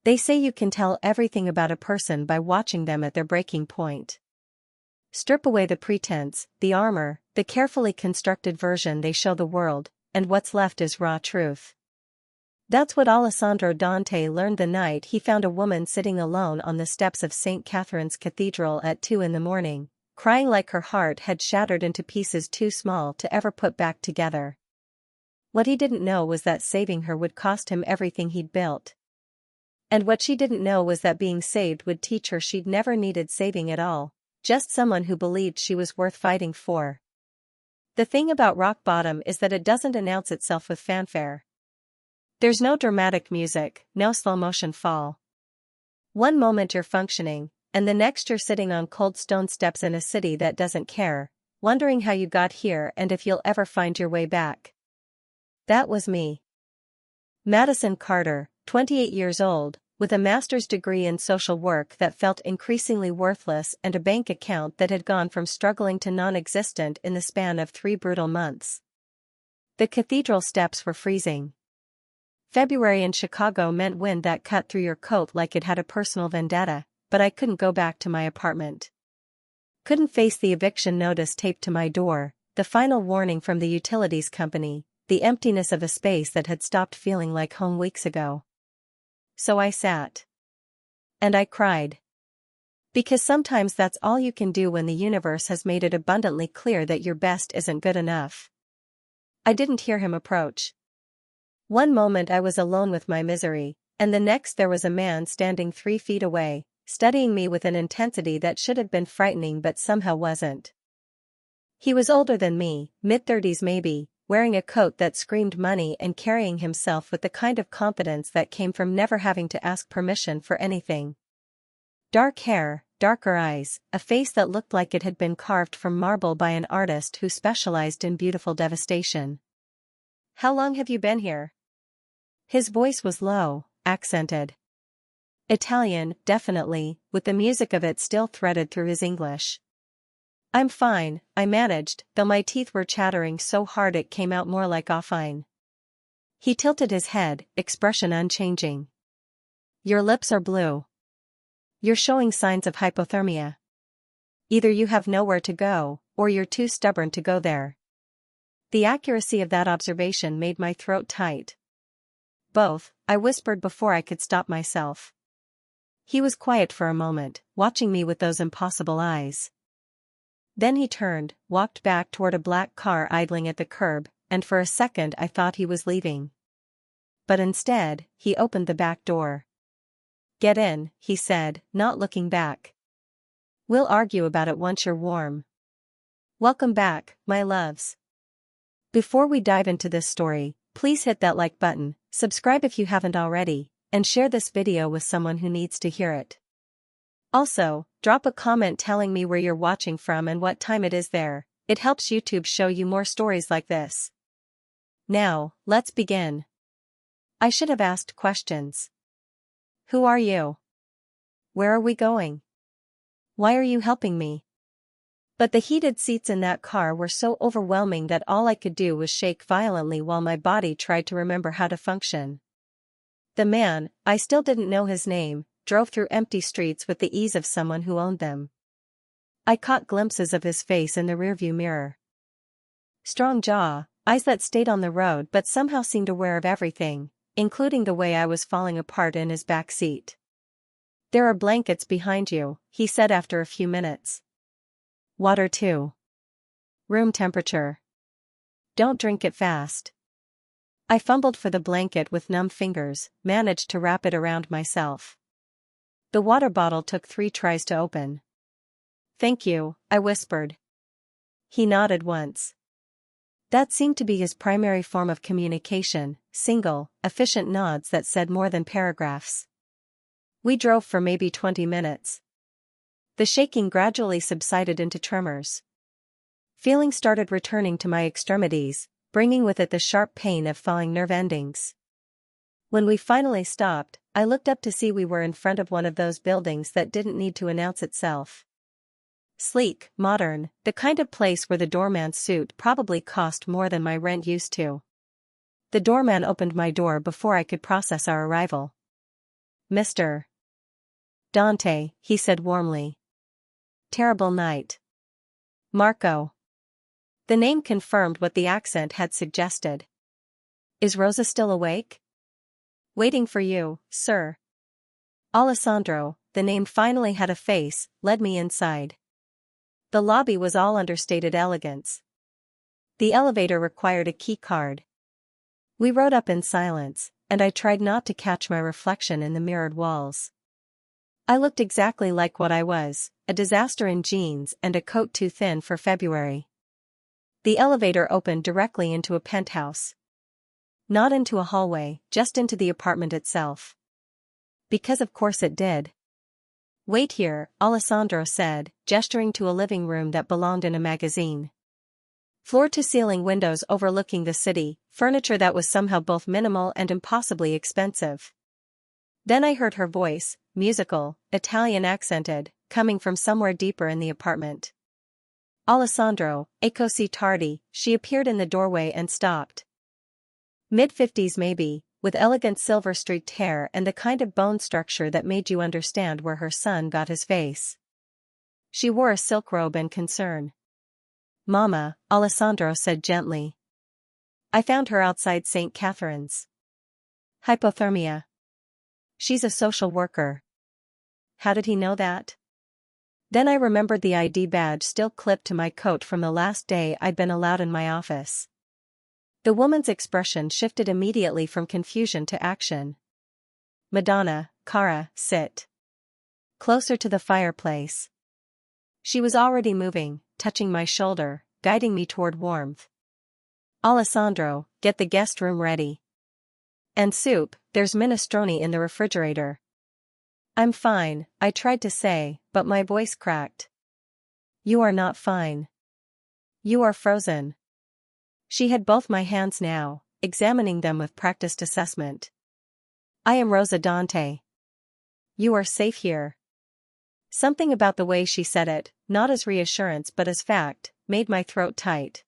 They say you can tell everything about a person by watching them at their breaking point. Strip away the pretense, the armor, the carefully constructed version they show the world, and what's left is raw truth. That's what Alessandro Dante learned the night he found a woman sitting alone on the steps of St. Catherine's Cathedral at 2 a.m, crying like her heart had shattered into pieces too small to ever put back together. What he didn't know was that saving her would cost him everything he'd built. And what she didn't know was that being saved would teach her she'd never needed saving at all, just someone who believed she was worth fighting for. The thing about rock bottom is that it doesn't announce itself with fanfare. There's no dramatic music, no slow-motion fall. One moment you're functioning, and the next you're sitting on cold stone steps in a city that doesn't care, wondering how you got here and if you'll ever find your way back. That was me. Madison Carter, 28 years old, with a master's degree in social work that felt increasingly worthless and a bank account that had gone from struggling to non-existent in the span of 3 brutal months. The cathedral steps were freezing. February in Chicago meant wind that cut through your coat like it had a personal vendetta, but I couldn't go back to my apartment. Couldn't face the eviction notice taped to my door, the final warning from the utilities company, the emptiness of a space that had stopped feeling like home weeks ago. So I sat. And I cried. Because sometimes that's all you can do when the universe has made it abundantly clear that your best isn't good enough. I didn't hear him approach. One moment I was alone with my misery, and the next there was a man standing 3 feet away, studying me with an intensity that should have been frightening but somehow wasn't. He was older than me, mid-30s maybe, wearing a coat that screamed money and carrying himself with the kind of confidence that came from never having to ask permission for anything. Dark hair, darker eyes, a face that looked like it had been carved from marble by an artist who specialized in beautiful devastation. "How long have you been here?" His voice was low, accented. Italian, definitely, with the music of it still threaded through his English. "I'm fine," I managed, though my teeth were chattering so hard it came out more like "fine." He tilted his head, expression unchanging. "Your lips are blue. You're showing signs of hypothermia. Either you have nowhere to go, or you're too stubborn to go there." The accuracy of that observation made my throat tight. "Both," I whispered before I could stop myself. He was quiet for a moment, watching me with those impossible eyes. Then he turned, walked back toward a black car idling at the curb, and for a second I thought he was leaving. But instead, he opened the back door. "Get in," he said, not looking back. "We'll argue about it once you're warm." Welcome back, my loves. Before we dive into this story, please hit that like button, subscribe if you haven't already, and share this video with someone who needs to hear it. Also, drop a comment telling me where you're watching from and what time it is there. It helps YouTube show you more stories like this. Now, let's begin. I should have asked questions. Who are you? Where are we going? Why are you helping me? But the heated seats in that car were so overwhelming that all I could do was shake violently while my body tried to remember how to function. The man, I still didn't know his name, drove through empty streets with the ease of someone who owned them. I caught glimpses of his face in the rearview mirror. Strong jaw, eyes that stayed on the road but somehow seemed aware of everything, including the way I was falling apart in his back seat. "There are blankets behind you," he said after a few minutes. "Water too. Room temperature. Don't drink it fast." I fumbled for the blanket with numb fingers, managed to wrap it around myself. The water bottle took 3 tries to open. "Thank you," I whispered. He nodded once. That seemed to be his primary form of communication, single, efficient nods that said more than paragraphs. We drove for maybe 20 minutes. The shaking gradually subsided into tremors. Feeling started returning to my extremities, bringing with it the sharp pain of thawing nerve endings. When we finally stopped, I looked up to see we were in front of one of those buildings that didn't need to announce itself. Sleek, modern, the kind of place where the doorman's suit probably cost more than my rent used to. The doorman opened my door before I could process our arrival. Mr. Dante, he said warmly. Terrible night. Marco. The name confirmed what the accent had suggested. Is Rosa still awake? Waiting for you, sir. Alessandro, the name finally had a face, led me inside. The lobby was all understated elegance. The elevator required a key card. We rode up in silence, and I tried not to catch my reflection in the mirrored walls. I looked exactly like what I was, a disaster in jeans and a coat too thin for February. The elevator opened directly into a penthouse. Not into a hallway, just into the apartment itself. Because of course it did. Wait here, Alessandro said, gesturing to a living room that belonged in a magazine. Floor-to-ceiling windows overlooking the city, furniture that was somehow both minimal and impossibly expensive. Then I heard her voice, musical, Italian accented, coming from somewhere deeper in the apartment. Alessandro, eccoci tardi, she appeared in the doorway and stopped. Mid-50s maybe, with elegant silver-streaked hair and the kind of bone structure that made you understand where her son got his face. She wore a silk robe and concern. Mama, Alessandro said gently. I found her outside St. Catherine's. Hypothermia. She's a social worker. How did he know that? Then I remembered the ID badge still clipped to my coat from the last day I'd been allowed in my office. The woman's expression shifted immediately from confusion to action. Madonna, cara, sit. Closer to the fireplace. She was already moving, touching my shoulder, guiding me toward warmth. Alessandro, get the guest room ready. And soup, there's minestrone in the refrigerator. I'm fine, I tried to say, but my voice cracked. You are not fine. You are frozen. She had both my hands now, examining them with practiced assessment. I am Rosa Dante. You are safe here. Something about the way she said it, not as reassurance but as fact, made my throat tight.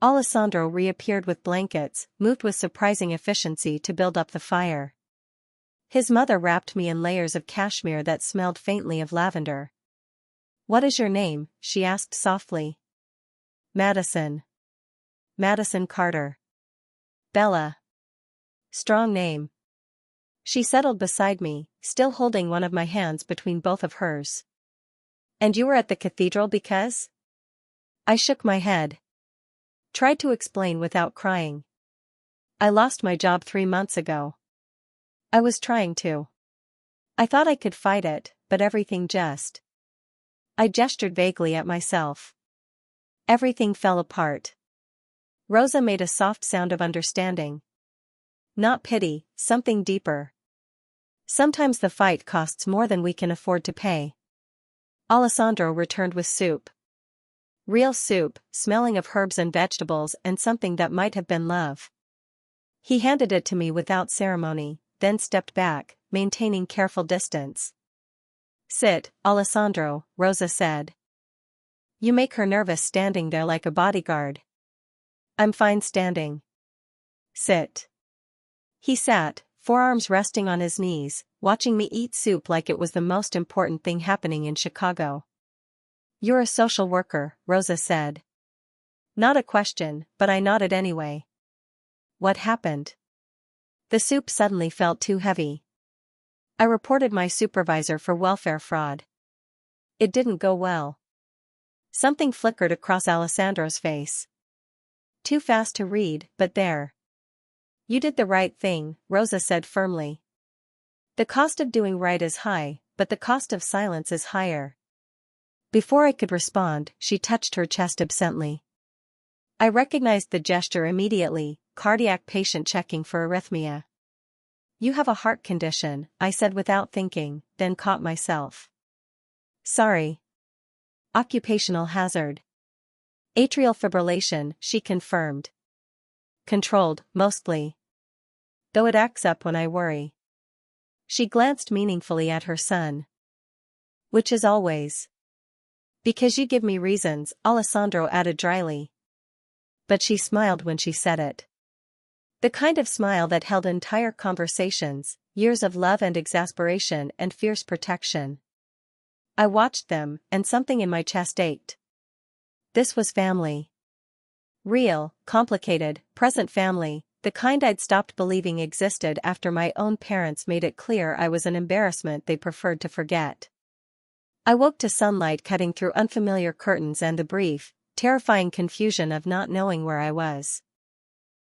Alessandro reappeared with blankets, moved with surprising efficiency to build up the fire. His mother wrapped me in layers of cashmere that smelled faintly of lavender. What is your name? She asked softly. Madison. Madison Carter. Bella. Strong name. She settled beside me, still holding one of my hands between both of hers. And you were at the cathedral because? I shook my head. Tried to explain without crying. I lost my job 3 months ago. I was trying to. I thought I could fight it, but everything just. I gestured vaguely at myself. Everything fell apart. Rosa made a soft sound of understanding. Not pity, something deeper. Sometimes the fight costs more than we can afford to pay. Alessandro returned with soup. Real soup, smelling of herbs and vegetables and something that might have been love. He handed it to me without ceremony, then stepped back, maintaining careful distance. Sit, Alessandro, Rosa said. You make her nervous standing there like a bodyguard. I'm fine standing. Sit. He sat, forearms resting on his knees, watching me eat soup like it was the most important thing happening in Chicago. You're a social worker, Rosa said. Not a question, but I nodded anyway. What happened? The soup suddenly felt too heavy. I reported my supervisor for welfare fraud. It didn't go well. Something flickered across Alessandro's face. Too fast to read, but there. You did the right thing, Rosa said firmly. The cost of doing right is high, but the cost of silence is higher. Before I could respond, she touched her chest absently. I recognized the gesture immediately, cardiac patient checking for arrhythmia. You have a heart condition, I said without thinking, then caught myself. Sorry. Occupational hazard. Atrial fibrillation, she confirmed. Controlled, mostly. Though it acts up when I worry. She glanced meaningfully at her son. Which is always. Because you give me reasons, Alessandro added dryly. But she smiled when she said it. The kind of smile that held entire conversations, years of love and exasperation and fierce protection. I watched them, and something in my chest ached. This was family. Real, complicated, present family, the kind I'd stopped believing existed after my own parents made it clear I was an embarrassment they preferred to forget. I woke to sunlight cutting through unfamiliar curtains and the brief, terrifying confusion of not knowing where I was.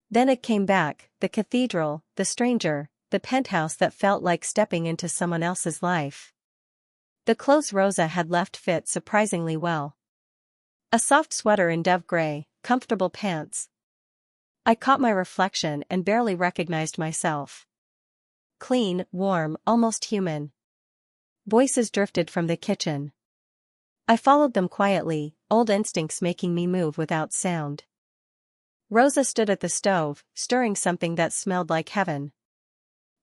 Then it came back, the cathedral, the stranger, the penthouse that felt like stepping into someone else's life. The clothes Rosa had left fit surprisingly well. A soft sweater in dove gray, comfortable pants. I caught my reflection and barely recognized myself. Clean, warm, almost human. Voices drifted from the kitchen. I followed them quietly, old instincts making me move without sound. Rosa stood at the stove, stirring something that smelled like heaven.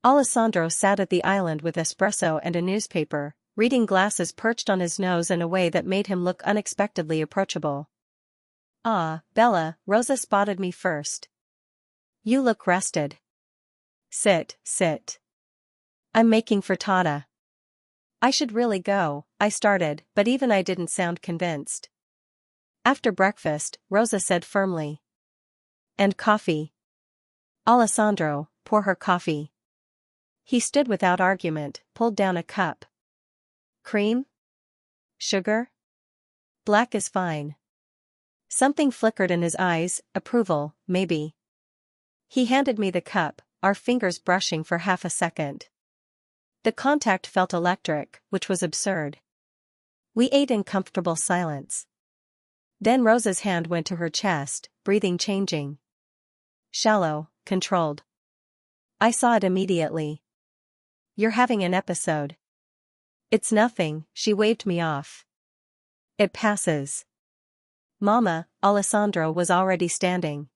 Alessandro sat at the island with espresso and a newspaper, reading glasses perched on his nose in a way that made him look unexpectedly approachable. "Ah, Bella," Rosa spotted me first. "You look rested." Sit. "I'm making frittata." "I should really go," I started, but even I didn't sound convinced. "After breakfast," Rosa said firmly. "And coffee." "Alessandro, pour her coffee." He stood without argument, pulled down a cup. "Cream? Sugar?" "Black is fine." Something flickered in his eyes, approval, maybe. He handed me the cup, our fingers brushing for half a second. The contact felt electric, which was absurd. We ate in comfortable silence. Then Rosa's hand went to her chest, breathing changing. Shallow, controlled. I saw it immediately. "You're having an episode." "It's nothing," she waved me off. "It passes." "Mama," Alessandro was already standing.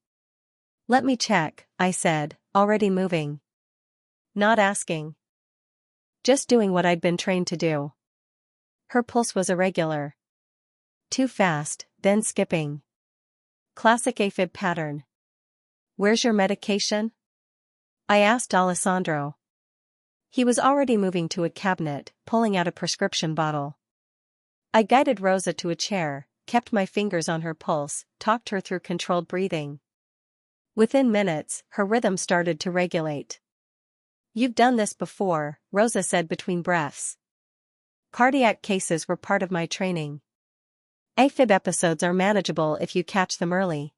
"Let me check," I said, already moving. Not asking. Just doing what I'd been trained to do. Her pulse was irregular. Too fast, then skipping. Classic AFib pattern. "Where's your medication?" I asked Alessandro. He was already moving to a cabinet, pulling out a prescription bottle. I guided Rosa to a chair, kept my fingers on her pulse, talked her through controlled breathing. Within minutes, her rhythm started to regulate. "You've done this before," Rosa said between breaths. "Cardiac cases were part of my training. AFib episodes are manageable if you catch them early."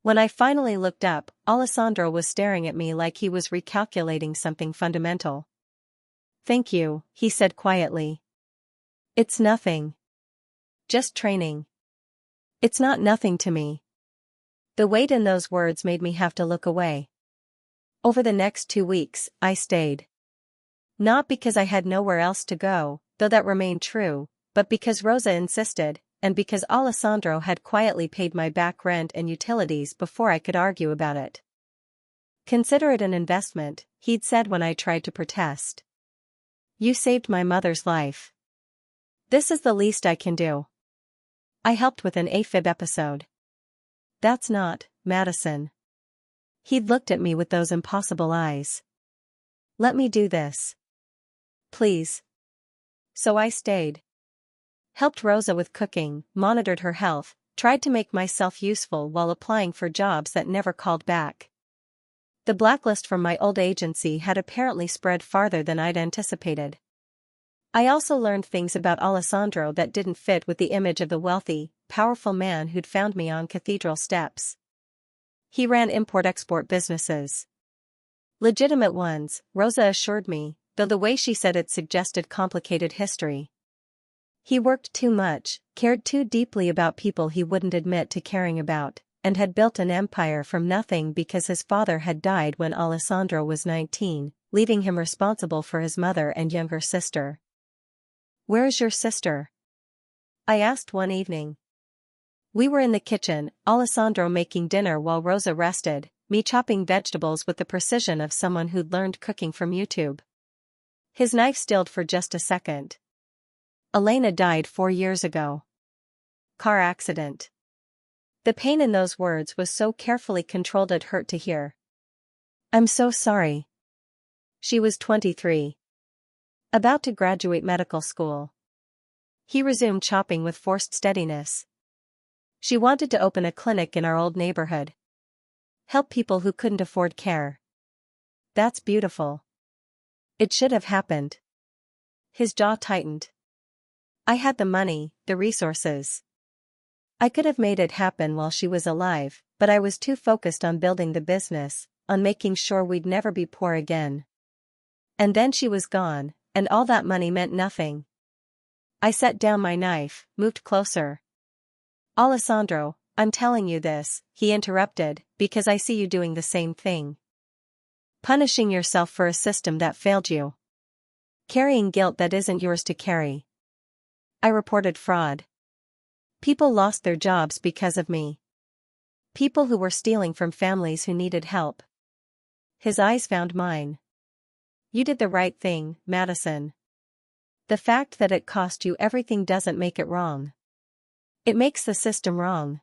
When I finally looked up, Alessandro was staring at me like he was recalculating something fundamental. "Thank you," he said quietly. "It's nothing. Just training." "It's not nothing to me." The weight in those words made me have to look away. Over the next 2 weeks, I stayed. Not because I had nowhere else to go, though that remained true, but because Rosa insisted, and because Alessandro had quietly paid my back rent and utilities before I could argue about it. "Consider it an investment," he'd said when I tried to protest. "You saved my mother's life. This is the least I can do." I helped with an AFib episode. "That's not, Madison." He'd looked at me with those impossible eyes. "Let me do this. Please." So I stayed. Helped Rosa with cooking, monitored her health, tried to make myself useful while applying for jobs that never called back. The blacklist from my old agency had apparently spread farther than I'd anticipated. I also learned things about Alessandro that didn't fit with the image of the wealthy, powerful man who'd found me on cathedral steps. He ran import-export businesses. Legitimate ones, Rosa assured me, though the way she said it suggested complicated history. He worked too much, cared too deeply about people he wouldn't admit to caring about, and had built an empire from nothing because his father had died when Alessandro was 19, leaving him responsible for his mother and younger sister. "Where is your sister?" I asked one evening. We were in the kitchen, Alessandro making dinner while Rosa rested, me chopping vegetables with the precision of someone who'd learned cooking from YouTube. His knife stilled for just a second. "Elena died 4 years ago. Car accident." The pain in those words was so carefully controlled it hurt to hear. "I'm so sorry." She was 23. About to graduate medical school. He resumed chopping with forced steadiness. She wanted to open a clinic in our old neighborhood. Help people who couldn't afford care. That's beautiful. It should have happened. His jaw tightened. I had the money, the resources. I could have made it happen while she was alive, but I was too focused on building the business, on making sure we'd never be poor again. And then she was gone, and all that money meant nothing. I set down my knife, moved closer. Alessandro, I'm telling you this, he interrupted, because I see you doing the same thing. Punishing yourself for a system that failed you. Carrying guilt that isn't yours to carry. I reported fraud. People lost their jobs because of me. People who were stealing from families who needed help. His eyes found mine. You did the right thing, Madison. The fact that it cost you everything doesn't make it wrong. It makes the system wrong.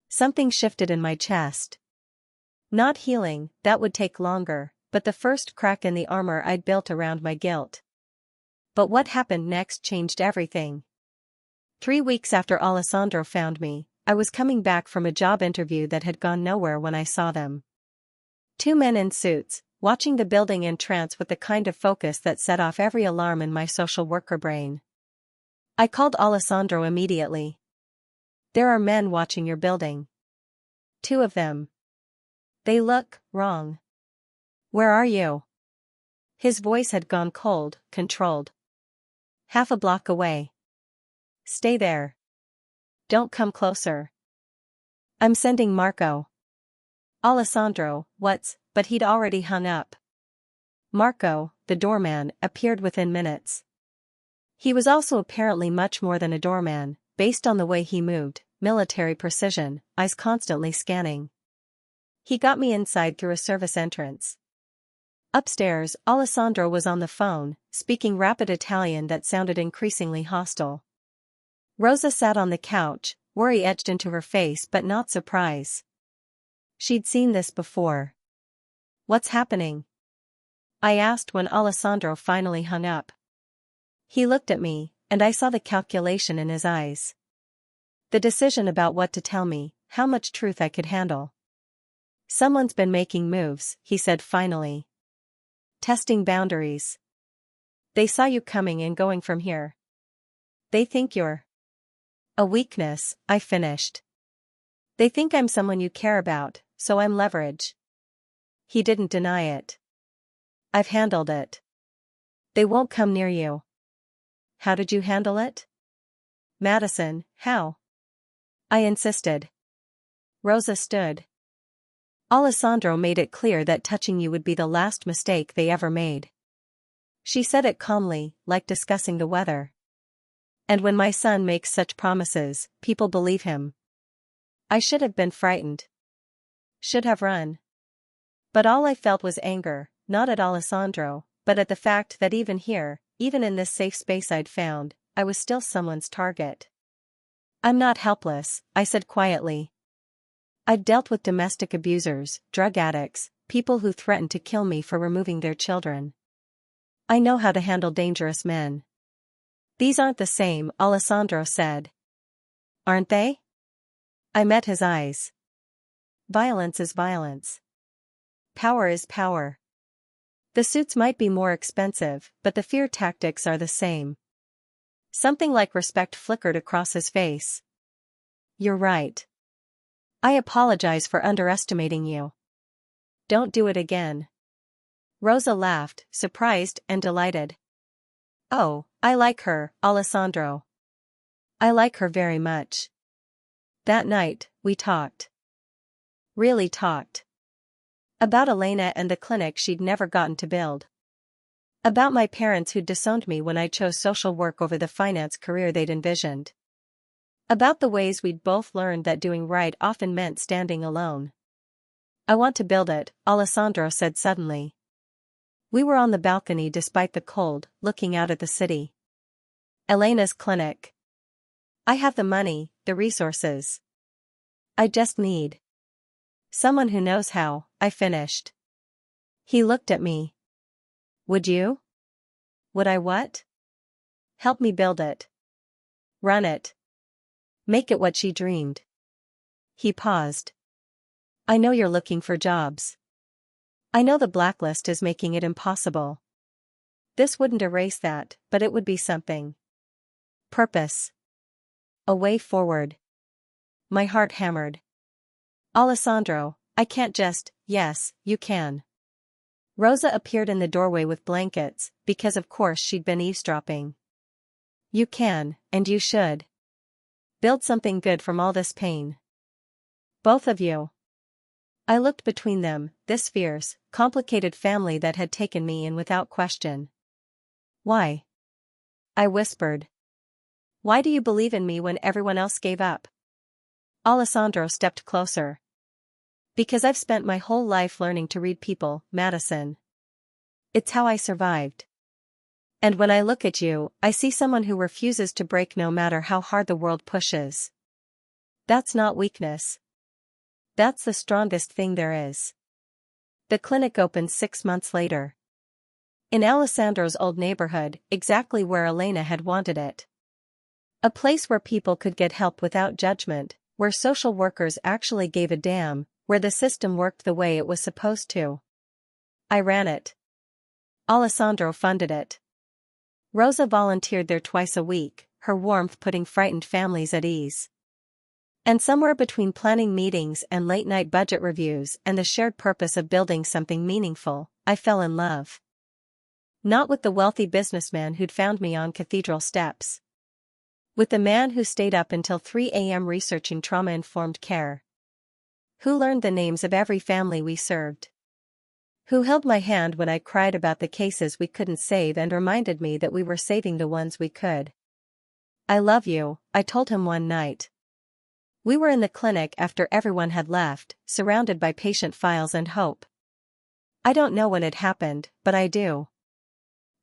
Something shifted in my chest. Not healing, that would take longer, but the first crack in the armor I'd built around my guilt. But what happened next changed everything. 3 weeks after Alessandro found me, I was coming back from a job interview that had gone nowhere when I saw them. 2 men in suits, watching the building in trance with the kind of focus that set off every alarm in my social worker brain. I called Alessandro immediately. There are men watching your building. 2 of them. They look wrong. Where are you? His voice had gone cold, controlled. Half a block away. Stay there. Don't come closer. I'm sending Marco. Alessandro, but he'd already hung up. Marco, the doorman, appeared within minutes. He was also apparently much more than a doorman, based on the way he moved, military precision, eyes constantly scanning. He got me inside through a service entrance. Upstairs, Alessandro was on the phone, speaking rapid Italian that sounded increasingly hostile. Rosa sat on the couch, worry etched into her face but not surprise. She'd seen this before. What's happening? I asked when Alessandro finally hung up. He looked at me, and I saw the calculation in his eyes. The decision about what to tell me, how much truth I could handle. Someone's been making moves, he said finally. Testing boundaries. They saw you coming and going from here. They think you're a weakness, I finished. They think I'm someone you care about, so I'm leverage. He didn't deny it. I've handled it. They won't come near you. How did you handle it? Madison, how? I insisted. Rosa stood. Alessandro made it clear that touching you would be the last mistake they ever made. She said it calmly, like discussing the weather. And when my son makes such promises, people believe him. I should have been frightened. Should have run. But all I felt was anger, not at Alessandro, but at the fact that even here, even in this safe space I'd found, I was still someone's target. I'm not helpless, I said quietly. I've dealt with domestic abusers, drug addicts, people who threatened to kill me for removing their children. I know how to handle dangerous men. These aren't the same, Alessandro said. Aren't they? I met his eyes. Violence is violence. Power is power. The suits might be more expensive, but the fear tactics are the same. Something like respect flickered across his face. You're right. I apologize for underestimating you. Don't do it again. Rosa laughed, surprised and delighted. Oh, I like her, Alessandro. I like her very much. That night, we talked. Really talked. About Elena and the clinic she'd never gotten to build. About my parents who'd disowned me when I chose social work over the finance career they'd envisioned. About the ways we'd both learned that doing right often meant standing alone. I want to build it, Alessandro said suddenly. We were on the balcony despite the cold, looking out at the city. Elena's clinic. I have the money, the resources. I just need someone who knows how, I finished. He looked at me. Would you? Would I what? Help me build it. Run it. Make it what she dreamed. He paused. I know you're looking for jobs. I know the blacklist is making it impossible. This wouldn't erase that, but it would be something. Purpose. A way forward. My heart hammered. Alessandro, I can't just, yes, you can. Rosa appeared in the doorway with blankets, because of course she'd been eavesdropping. You can, and you should. Build something good from all this pain. Both of you. I looked between them, this fierce, complicated family that had taken me in without question. Why? I whispered. Why do you believe in me when everyone else gave up? Alessandro stepped closer. Because I've spent my whole life learning to read people, Madison. It's how I survived. And when I look at you, I see someone who refuses to break no matter how hard the world pushes. That's not weakness. That's the strongest thing there is. The clinic opened 6 months later. In Alessandro's old neighborhood, exactly where Elena had wanted it. A place where people could get help without judgment, where social workers actually gave a damn, where the system worked the way it was supposed to. I ran it. Alessandro funded it. Rosa volunteered there twice a week, her warmth putting frightened families at ease. And somewhere between planning meetings and late-night budget reviews and the shared purpose of building something meaningful, I fell in love. Not with the wealthy businessman who'd found me on cathedral steps. With the man who stayed up until 3 a.m. researching trauma-informed care. Who learned the names of every family we served. Who held my hand when I cried about the cases we couldn't save and reminded me that we were saving the ones we could. I love you, I told him one night. We were in the clinic after everyone had left, surrounded by patient files and hope. I don't know when it happened, but I do.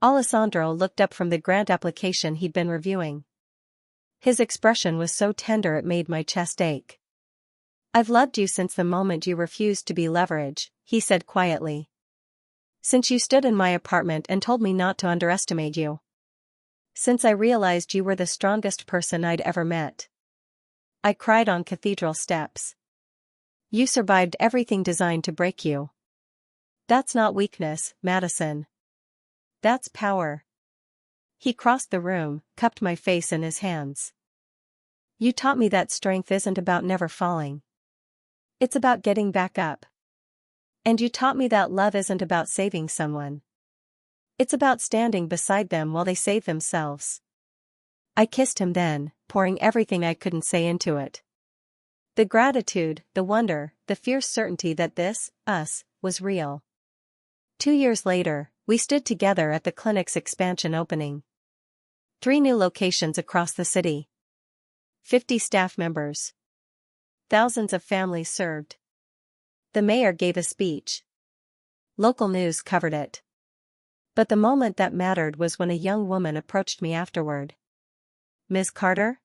Alessandro looked up from the grant application he'd been reviewing. His expression was so tender it made my chest ache. I've loved you since the moment you refused to be leverage, he said quietly. Since you stood in my apartment and told me not to underestimate you. Since I realized you were the strongest person I'd ever met. I cried on cathedral steps. You survived everything designed to break you. That's not weakness, Madison. That's power. He crossed the room, cupped my face in his hands. You taught me that strength isn't about never falling. It's about getting back up. And you taught me that love isn't about saving someone. It's about standing beside them while they save themselves. I kissed him then, pouring everything I couldn't say into it. The gratitude, the wonder, the fierce certainty that this, us, was real. 2 years later, we stood together at the clinic's expansion opening. 3 new locations across the city. 50 staff members. Thousands of families served. The mayor gave a speech. Local news covered it. But the moment that mattered was when a young woman approached me afterward. Ms. Carter?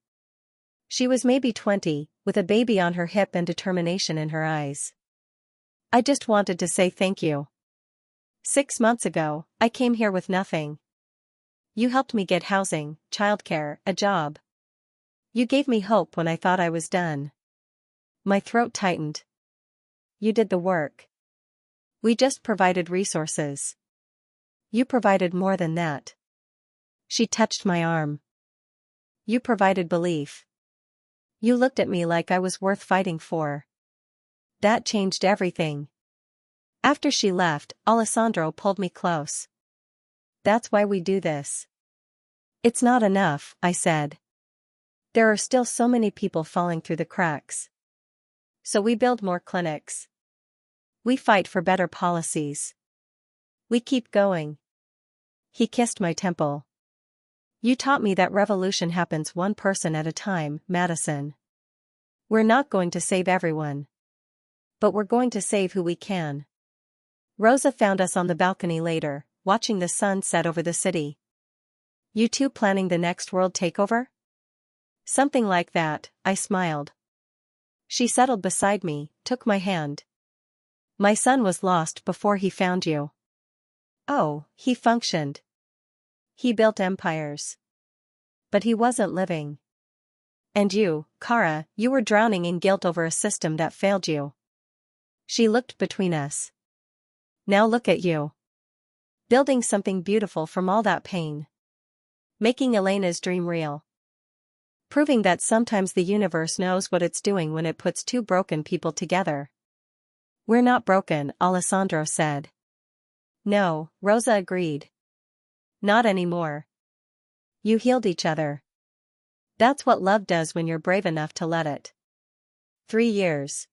She was maybe 20, with a baby on her hip and determination in her eyes. I just wanted to say thank you. 6 months ago, I came here with nothing. You helped me get housing, childcare, a job. You gave me hope when I thought I was done. My throat tightened. You did the work. We just provided resources. You provided more than that. She touched my arm. You provided belief. You looked at me like I was worth fighting for. That changed everything. After she left, Alessandro pulled me close. That's why we do this. It's not enough, I said. There are still so many people falling through the cracks. So we build more clinics. We fight for better policies. We keep going. He kissed my temple. You taught me that revolution happens one person at a time, Madison. We're not going to save everyone. But we're going to save who we can. Rosa found us on the balcony later, watching the sun set over the city. You two planning the next world takeover? Something like that, I smiled. She settled beside me, took my hand. My son was lost before he found you. Oh, he functioned. He built empires. But he wasn't living. And you, Kara, you were drowning in guilt over a system that failed you. She looked between us. Now look at you. Building something beautiful from all that pain. Making Elena's dream real. Proving that sometimes the universe knows what it's doing when it puts two broken people together. We're not broken, Alessandro said. No, Rosa agreed. Not anymore. You healed each other. That's what love does when you're brave enough to let it. 3 years.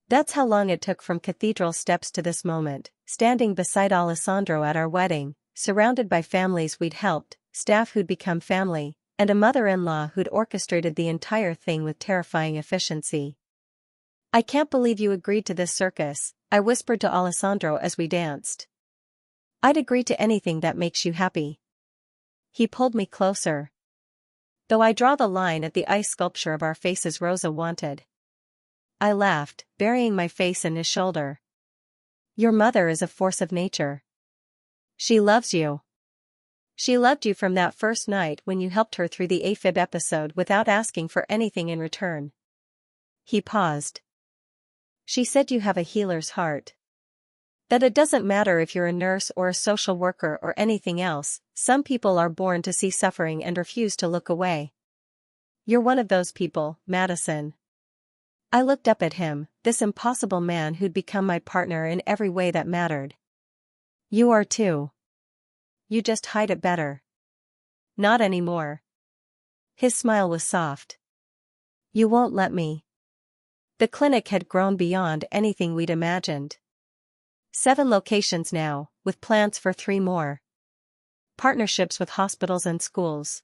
That's how long it took from cathedral steps to this moment, standing beside Alessandro at our wedding, surrounded by families we'd helped, staff who'd become family, and a mother-in-law who'd orchestrated the entire thing with terrifying efficiency. I can't believe you agreed to this circus, I whispered to Alessandro as we danced. I'd agree to anything that makes you happy. He pulled me closer. Though I draw the line at the ice sculpture of our faces Rosa wanted. I laughed, burying my face in his shoulder. Your mother is a force of nature. She loves you. She loved you from that first night when you helped her through the AFib episode without asking for anything in return. He paused. She said you have a healer's heart. That it doesn't matter if you're a nurse or a social worker or anything else, some people are born to see suffering and refuse to look away. You're one of those people, Madison. I looked up at him, this impossible man who'd become my partner in every way that mattered. You are too. You just hide it better. Not anymore. His smile was soft. You won't let me. The clinic had grown beyond anything we'd imagined. 7 locations now, with plans for 3 more. Partnerships with hospitals and schools.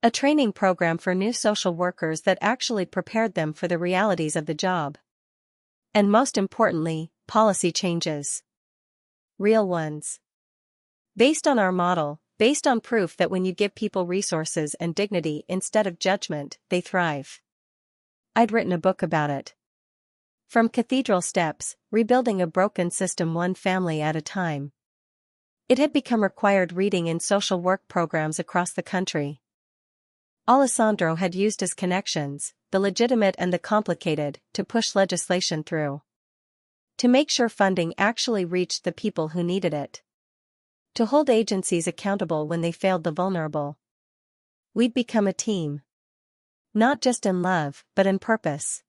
A training program for new social workers that actually prepared them for the realities of the job. And most importantly, policy changes. Real ones. Based on our model, based on proof that when you give people resources and dignity instead of judgment, they thrive. I'd written a book about it. From cathedral steps, rebuilding a broken system one family at a time. It had become required reading in social work programs across the country. Alessandro had used his connections, the legitimate and the complicated, to push legislation through. To make sure funding actually reached the people who needed it. To hold agencies accountable when they failed the vulnerable. We'd become a team. Not just in love, but in purpose.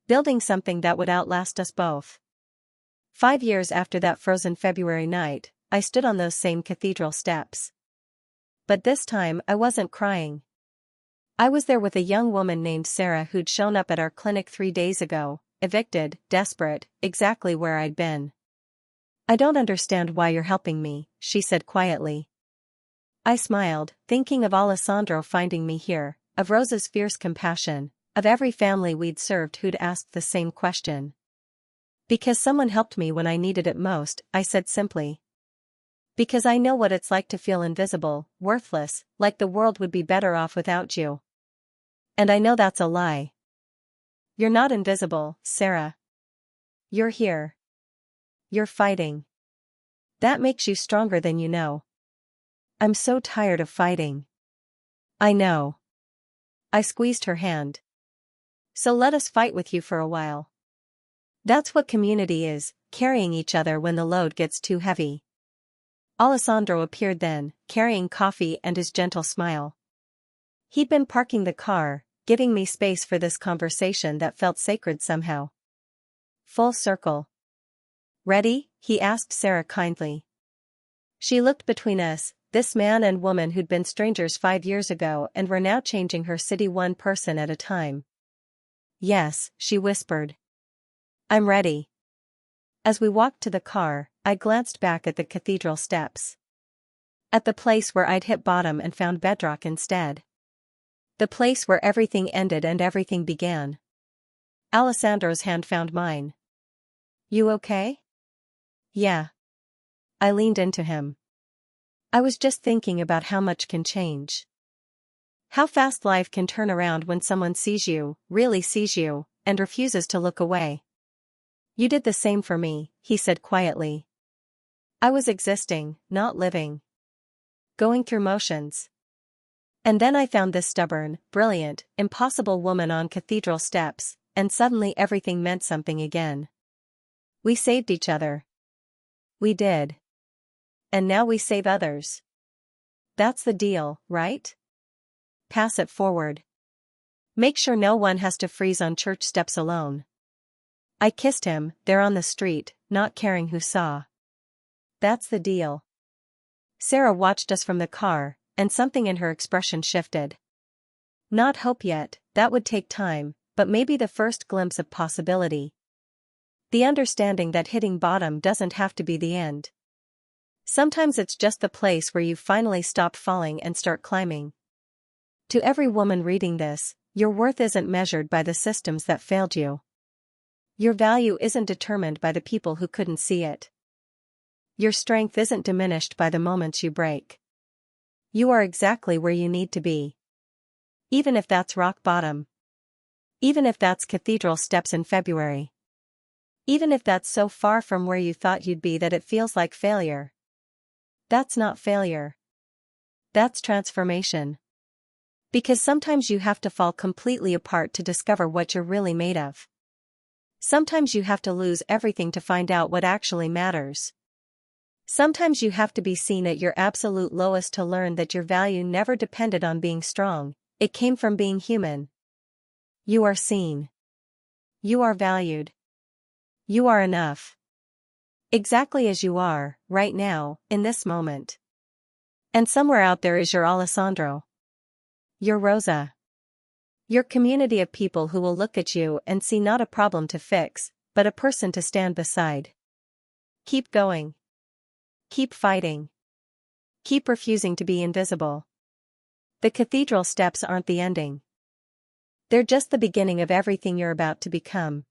Building something that would outlast us both. 5 years after that frozen February night, I stood on those same cathedral steps. But this time I wasn't crying. I was there with a young woman named Sarah who'd shown up at our clinic 3 days ago, evicted, desperate, exactly where I'd been. I don't understand why you're helping me, she said quietly. I smiled, thinking of Alessandro finding me here, of Rosa's fierce compassion, of every family we'd served who'd asked the same question. Because someone helped me when I needed it most, I said simply. Because I know what it's like to feel invisible, worthless, like the world would be better off without you. And I know that's a lie. You're not invisible, Sarah. You're here. You're fighting. That makes you stronger than you know. I'm so tired of fighting. I know. I squeezed her hand. So let us fight with you for a while. That's what community is, carrying each other when the load gets too heavy. Alessandro appeared then, carrying coffee and his gentle smile. He'd been parking the car, giving me space for this conversation that felt sacred somehow. Full circle. Ready? He asked Sarah kindly. She looked between us, this man and woman who'd been strangers 5 years ago and were now changing her city one person at a time. Yes, she whispered. I'm ready. As we walked to the car, I glanced back at the cathedral steps. At the place where I'd hit bottom and found bedrock instead. The place where everything ended and everything began. Alessandro's hand found mine. You okay? Yeah. I leaned into him. I was just thinking about how much can change. How fast life can turn around when someone sees you, really sees you, and refuses to look away. You did the same for me, he said quietly. I was existing, not living. Going through motions. And then I found this stubborn, brilliant, impossible woman on cathedral steps, and suddenly everything meant something again. We saved each other. We did. And now we save others. That's the deal, right? Pass it forward. Make sure no one has to freeze on church steps alone. I kissed him, there on the street, not caring who saw. That's the deal. Sarah watched us from the car, and something in her expression shifted. Not hope yet, that would take time, but maybe the first glimpse of possibility. The understanding that hitting bottom doesn't have to be the end. Sometimes it's just the place where you finally stop falling and start climbing. To every woman reading this, your worth isn't measured by the systems that failed you. Your value isn't determined by the people who couldn't see it. Your strength isn't diminished by the moments you break. You are exactly where you need to be. Even if that's rock bottom. Even if that's cathedral steps in February. Even if that's so far from where you thought you'd be that it feels like failure. That's not failure. That's transformation. Because sometimes you have to fall completely apart to discover what you're really made of. Sometimes you have to lose everything to find out what actually matters. Sometimes you have to be seen at your absolute lowest to learn that your value never depended on being strong, it came from being human. You are seen. You are valued. You are enough. Exactly as you are, right now, in this moment. And somewhere out there is your Alessandro. Your Rosa. Your community of people who will look at you and see not a problem to fix, but a person to stand beside. Keep going. Keep fighting. Keep refusing to be invisible. The cathedral steps aren't the ending. They're just the beginning of everything you're about to become.